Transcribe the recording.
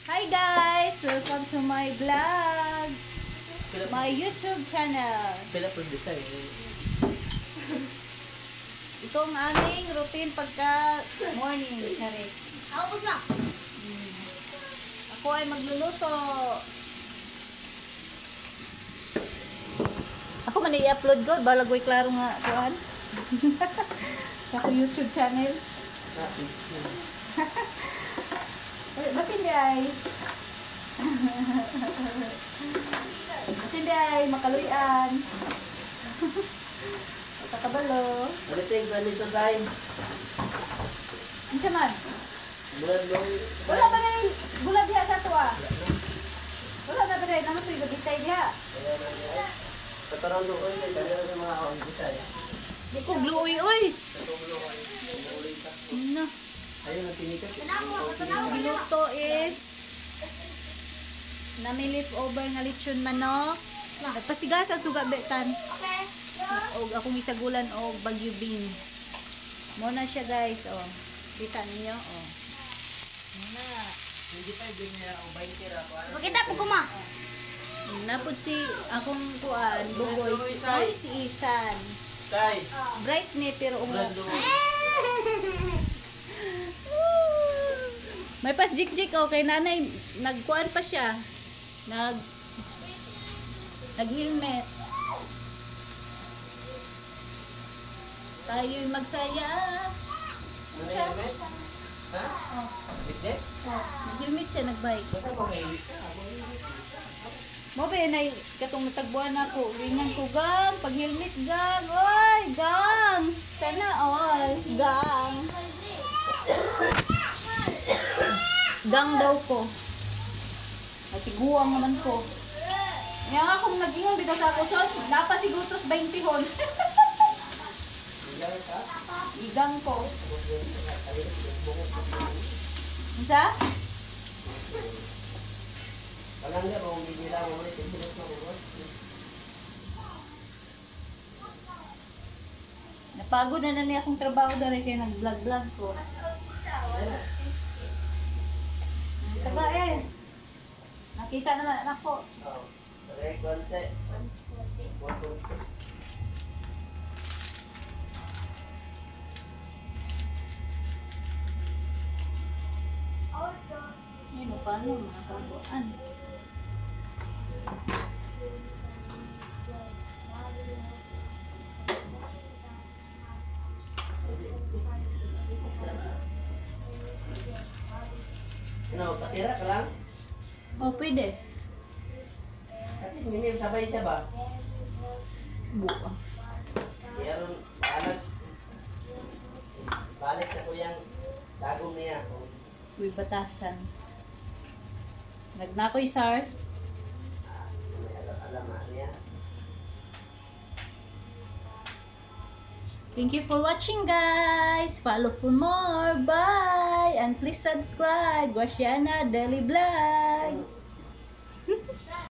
Hi guys! Welcome to my vlog! My YouTube channel. Pila po design. Ito ang aming routine pagka morning. Charis. Ako na. Ako ay magluluto. Ako man i-upload ko. Balagoy klaro nga kuhan. Sa YouTube channel. Ba't hindi ay? Ba't hindi ay? Makaluyan. Kakabalo. Aliting ganito tayo. Ano siya man? Bulan long. Wala ba na yung gula diha sa ito ah? Wala na ba na yung naman ito yung gabitay diha? Katarang doon ay dali na mga awang design. Di ko gluoy oy! Ano? Ayun ang tinikas. Ang luto is nami leftover nga lechon manok. Nagpasigas ang suga betan. Okay. O akong isagulan o bagyo beans. Muna siya guys, oh. Kita ninyo, oh. Muna. Hindi tayo din niya o 20 ra. Makita po kuma. Napod si akong kuan, bugoy. Ay, si Ethan. Tay. Bright ni pero Bulan umok. long. May pas jik-jik oh, kay nanay nagkuan pa siya. Nag-helmet. Tayo'y magsaya. Ano yung helmet? Ha? Oh, Bigde? nag-helmet siya, nagbike. Basta mo may helmet ka. Mo ba na katong natagbuan ako. Ringan ko gang, pag helmet gang. Oy, gang. Sana all gang. Gang daw ko. Natiguang naman ko. Yang akong nag-ingon dito sa kuson, napasigutos 20 hon. Igang ko. Isa? Walang nga ba kung hindi nila mo ulit yung silos mo ulit. Napagod na niya akong trabaho dahil kaya nag-vlog-vlog ko. Taga eh. Nakita naman ako. Oo. Pare, konti. Ano paano mga kabuan? Ano, patira ka lang? Oh, pwede. At least minib sabay siya ba? Buka. Kaya ron, balik na ko yung dagong niya. Uy, batasan. Nagnakoy SARS. May alaman niya. Thank you for watching guys. Follow for more. Bye. And please subscribe. Guasiana Daily Vlog.